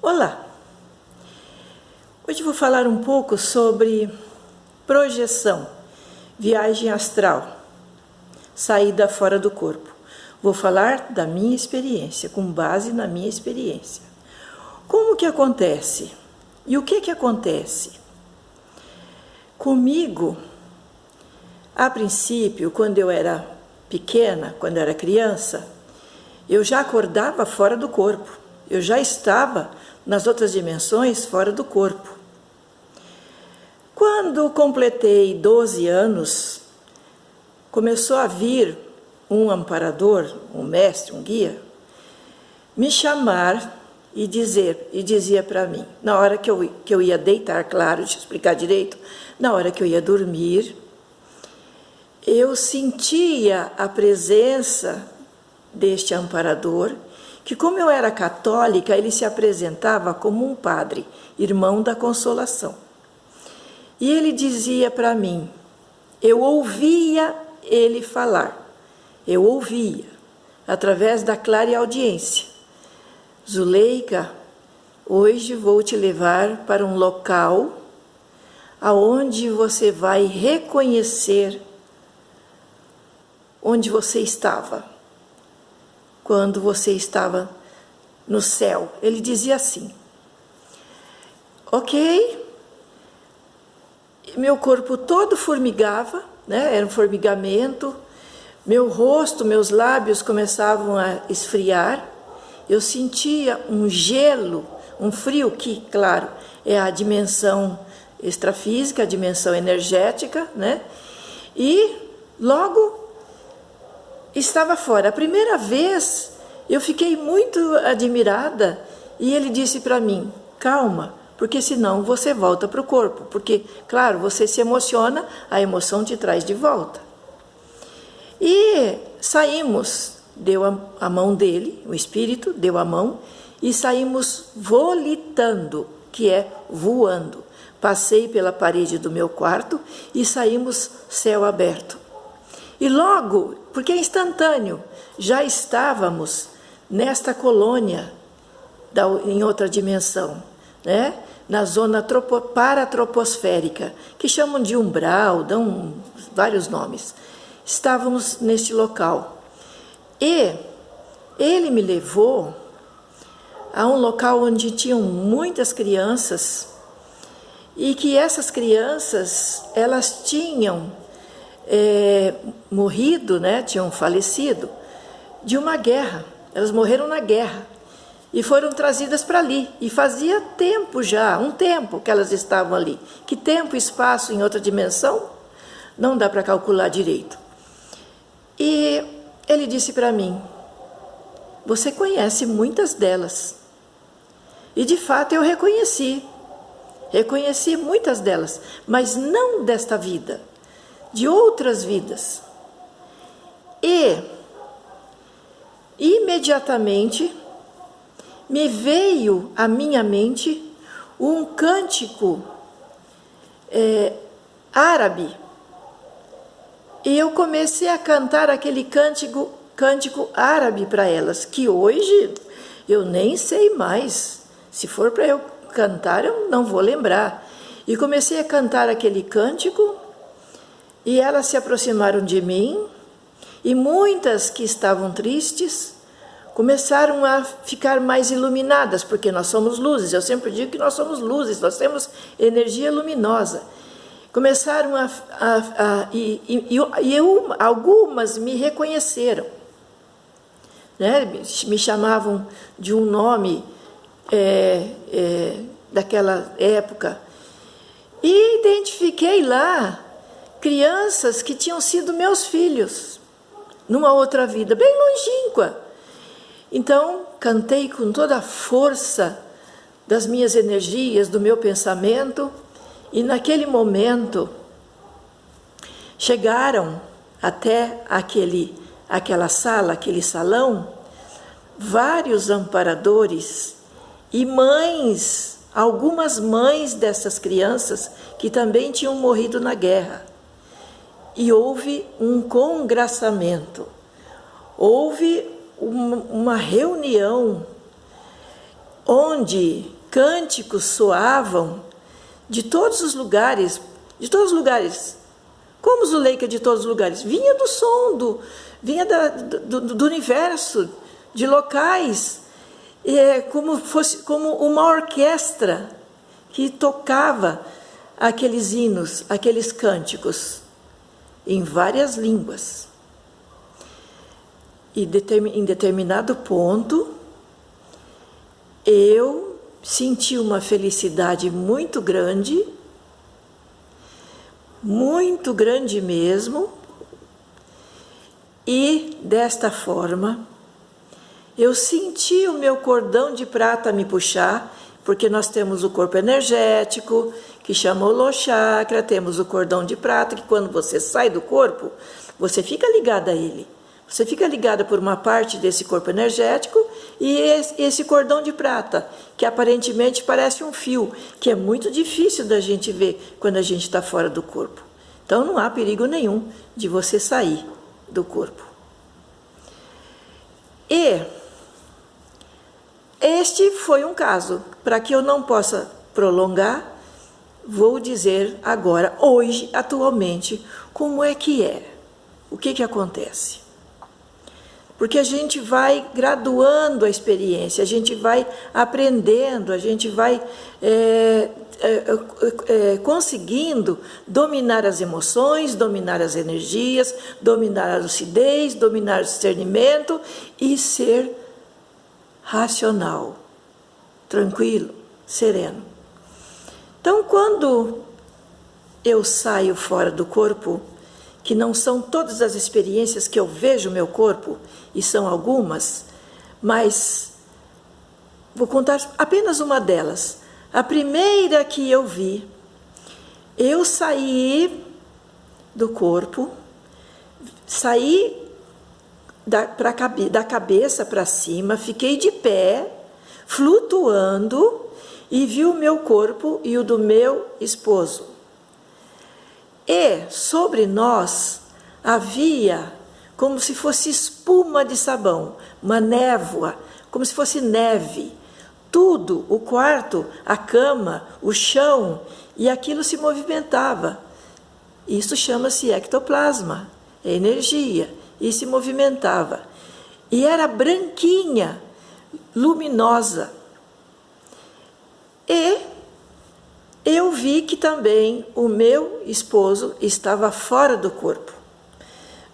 Olá! Hoje vou falar um pouco sobre projeção, viagem astral, saída fora do corpo. Vou falar da minha experiência, com base na minha experiência. Como que acontece? E o que acontece? Comigo, a princípio, quando eu era pequena, quando eu era criança, eu já acordava fora do corpo. Eu já estava nas outras dimensões fora do corpo. Quando completei 12 anos, começou a vir um amparador, um mestre, um guia, me chamar e dizia para mim, na hora que eu ia deitar, claro, deixa eu explicar direito, na hora que eu ia dormir, eu sentia a presença deste amparador, que como eu era católica, ele se apresentava como um padre, irmão da consolação. E ele dizia para mim, eu ouvia ele falar, eu ouvia, através da clareaudiência. Zuleika, hoje vou te levar para um local aonde você vai reconhecer onde você estava. Quando você estava no céu. Ele dizia assim, ok, meu corpo todo formigava, né? Era um formigamento, meu rosto, meus lábios começavam a esfriar, eu sentia um gelo, um frio que, claro, é a dimensão extrafísica, a dimensão energética, né? E logo estava fora. A primeira vez eu fiquei muito admirada e ele disse para mim, calma, porque senão você volta para o corpo, porque, claro, você se emociona, a emoção te traz de volta. E saímos, deu a mão dele, o espírito deu a mão, e saímos volitando, que é voando. Passei pela parede do meu quarto e saímos céu aberto. E logo, porque é instantâneo, já estávamos nesta colônia, em outra dimensão, né? Na zona paratroposférica, que chamam de umbral, dão vários nomes. Estávamos neste local. E ele me levou a um local onde tinham muitas crianças, e que essas crianças, elas tinham morrido, né, tinham falecido de uma guerra, elas morreram na guerra e foram trazidas para ali, e fazia tempo já, um tempo que elas estavam ali, que tempo e espaço em outra dimensão, não dá para calcular direito. E ele disse para mim, você conhece muitas delas, e de fato eu reconheci muitas delas, mas não desta vida, de outras vidas. E imediatamente me veio à minha mente um cântico árabe. E eu comecei a cantar aquele cântico árabe para elas, que hoje eu nem sei mais. Se for para eu cantar, eu não vou lembrar. E comecei a cantar aquele cântico, e elas se aproximaram de mim, e muitas que estavam tristes começaram a ficar mais iluminadas, porque nós somos luzes. Eu sempre digo que nós somos luzes, nós temos energia luminosa. Começaram algumas me reconheceram, né? Me chamavam de um nome daquela época, e identifiquei lá crianças que tinham sido meus filhos, numa outra vida, bem longínqua. Então, cantei com toda a força das minhas energias, do meu pensamento, e naquele momento chegaram até aquela sala, aquele salão, vários amparadores e mães, algumas mães dessas crianças que também tinham morrido na guerra. E houve um congraçamento, houve uma reunião onde cânticos soavam de todos os lugares, de todos os lugares. Como Zuleika de todos os lugares? Vinha do som, vinha do universo, de locais, como uma orquestra que tocava aqueles hinos, aqueles cânticos, em várias línguas. E em determinado ponto, eu senti uma felicidade muito grande mesmo, e desta forma, eu senti o meu cordão de prata me puxar, porque nós temos o corpo energético, que chama holochakra, temos o cordão de prata, que quando você sai do corpo, você fica ligada a ele. Você fica ligada por uma parte desse corpo energético e esse cordão de prata, que aparentemente parece um fio, que é muito difícil da gente ver quando a gente está fora do corpo. Então não há perigo nenhum de você sair do corpo. E este foi um caso. Para que eu não possa prolongar, vou dizer agora, hoje, atualmente, como é que é. O que acontece? Porque a gente vai graduando a experiência, a gente vai aprendendo, a gente vai conseguindo dominar as emoções, dominar as energias, dominar a lucidez, dominar o discernimento e ser racional, tranquilo, sereno. Então, quando eu saio fora do corpo, que não são todas as experiências que eu vejo meu corpo, e são algumas, mas vou contar apenas uma delas. A primeira que eu vi, eu saí do corpo, saí da cabeça para cima, fiquei de pé, flutuando, e vi o meu corpo e o do meu esposo. E sobre nós havia como se fosse espuma de sabão, uma névoa, como se fosse neve. Tudo, o quarto, a cama, o chão, e aquilo se movimentava. Isso chama-se ectoplasma, é energia, e se movimentava. E era branquinha, luminosa. E eu vi que também o meu esposo estava fora do corpo.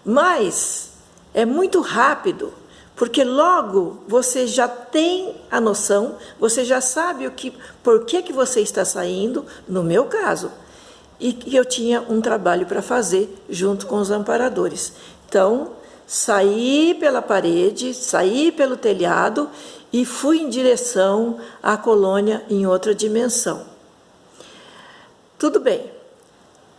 Mas é muito rápido, porque logo você já tem a noção, você já sabe por que você está saindo, no meu caso. E que eu tinha um trabalho para fazer junto com os amparadores. Então, saí pela parede, saí pelo telhado e fui em direção à colônia em outra dimensão. Tudo bem.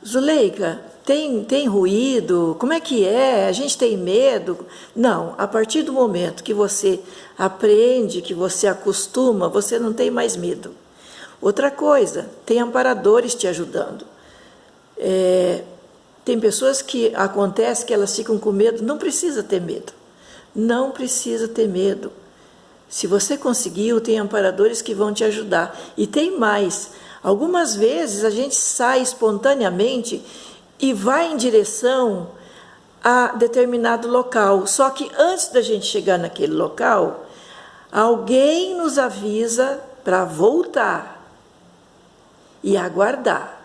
Zuleika, tem ruído? Como é que é? A gente tem medo? Não, a partir do momento que você aprende, que você acostuma, você não tem mais medo. Outra coisa, tem amparadores te ajudando. Tem pessoas que acontece que elas ficam com medo, não precisa ter medo. Não precisa ter medo. Se você conseguiu, tem amparadores que vão te ajudar. E tem mais. Algumas vezes a gente sai espontaneamente e vai em direção a determinado local. Só que antes da gente chegar naquele local, alguém nos avisa para voltar e aguardar.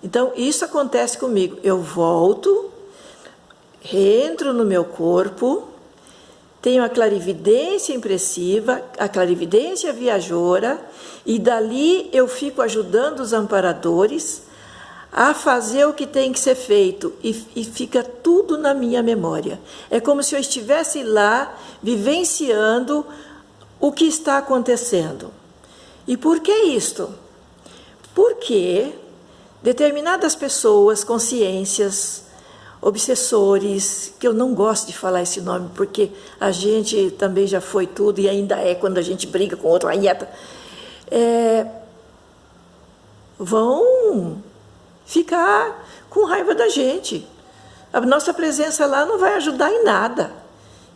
Então, isso acontece comigo. Eu volto, entro no meu corpo, tenho a clarividência impressiva, a clarividência viajoura, e dali eu fico ajudando os amparadores a fazer o que tem que ser feito, e fica tudo na minha memória. É como se eu estivesse lá, vivenciando o que está acontecendo. E por que isto? Porque determinadas pessoas, consciências, obsessores, que eu não gosto de falar esse nome, porque a gente também já foi tudo e ainda é quando a gente briga com outro, vão ficar com raiva da gente. A nossa presença lá não vai ajudar em nada.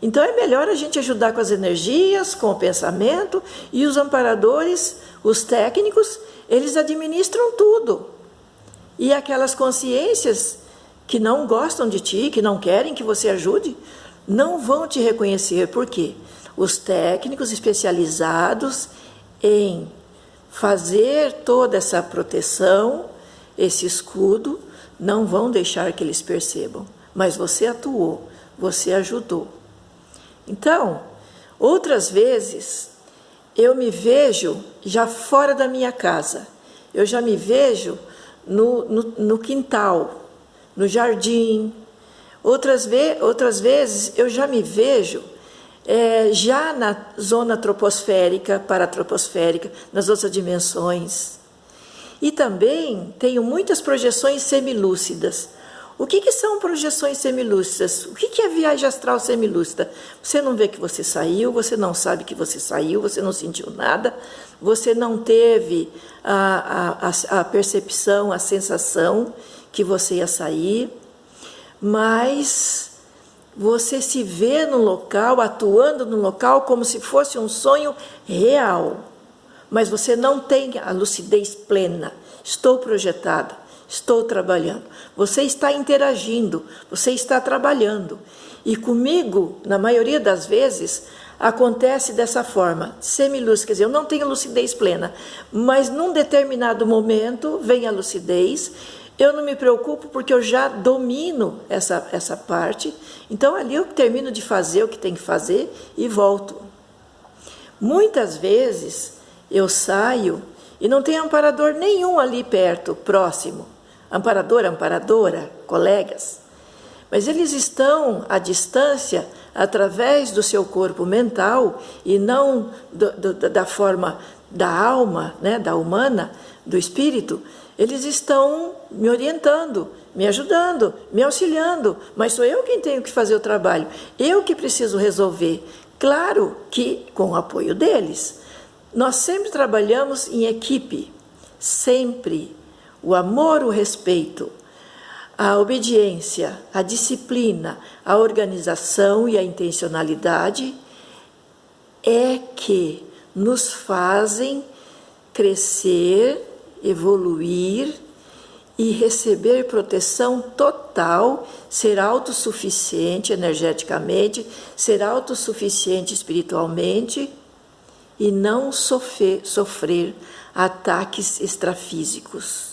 Então é melhor a gente ajudar com as energias, com o pensamento, e os amparadores, os técnicos, eles administram tudo. E aquelas consciências que não gostam de ti, que não querem que você ajude, não vão te reconhecer. Por quê? Os técnicos especializados em fazer toda essa proteção, esse escudo, não vão deixar que eles percebam. Mas você atuou, você ajudou. Então, outras vezes, eu me vejo já fora da minha casa. Eu já me vejo no quintal, no jardim. Outras vezes, eu já me vejo já na zona troposférica, paratroposférica, nas outras dimensões. E também tenho muitas projeções semilúcidas. O que são projeções semilúcidas? O que é viagem astral semilúcida? Você não vê que você saiu, você não sabe que você saiu, você não sentiu nada, você não teve a percepção, a sensação que você ia sair, mas você se vê no local, atuando no local como se fosse um sonho real. Mas você não tem a lucidez plena. Estou projetada, estou trabalhando. Você está interagindo, você está trabalhando. E comigo, na maioria das vezes, acontece dessa forma, semilúcida, quer dizer, eu não tenho lucidez plena, mas num determinado momento vem a lucidez, eu não me preocupo porque eu já domino essa parte, então ali eu termino de fazer o que tem que fazer e volto. Muitas vezes eu saio e não tem amparador nenhum ali perto, próximo. Amparador, amparadora, colegas. Mas eles estão à distância através do seu corpo mental e não da forma da alma, né, da humana, do espírito. Eles estão me orientando, me ajudando, me auxiliando. Mas sou eu quem tenho que fazer o trabalho. Eu que preciso resolver. Claro que com o apoio deles. Nós sempre trabalhamos em equipe, sempre. O amor, o respeito, a obediência, a disciplina, a organização e a intencionalidade é que nos fazem crescer, evoluir e receber proteção total, ser autossuficiente energeticamente, ser autossuficiente espiritualmente, e não sofrer ataques extrafísicos.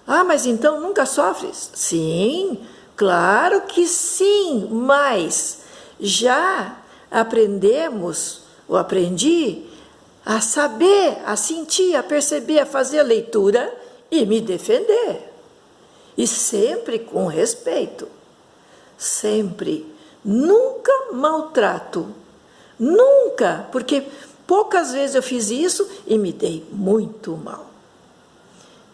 Ah, mas então nunca sofres? Sim, claro que sim, mas já aprendemos, ou aprendi, a saber, a sentir, a perceber, a fazer a leitura e me defender. E sempre com respeito. Sempre. Nunca maltrato. Nunca, porque poucas vezes eu fiz isso e me dei muito mal.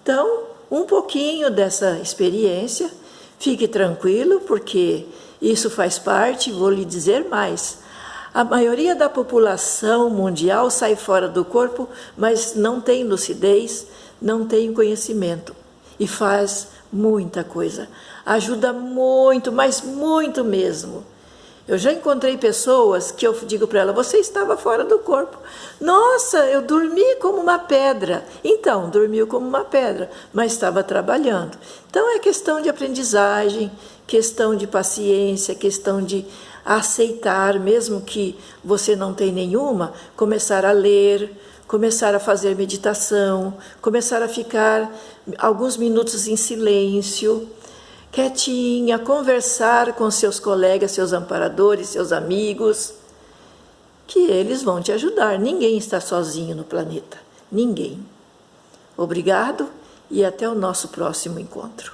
Então, um pouquinho dessa experiência, fique tranquilo, porque isso faz parte, vou lhe dizer mais. A maioria da população mundial sai fora do corpo, mas não tem lucidez, não tem conhecimento. E faz muita coisa. Ajuda muito, mas muito mesmo. Eu já encontrei pessoas que eu digo para ela, você estava fora do corpo. Nossa, eu dormi como uma pedra. Então, dormiu como uma pedra, mas estava trabalhando. Então, é questão de aprendizagem, questão de paciência, questão de aceitar, mesmo que você não tenha nenhuma, começar a ler, começar a fazer meditação, começar a ficar alguns minutos em silêncio, quietinha, conversar com seus colegas, seus amparadores, seus amigos, que eles vão te ajudar. Ninguém está sozinho no planeta. Ninguém. Obrigado e até o nosso próximo encontro.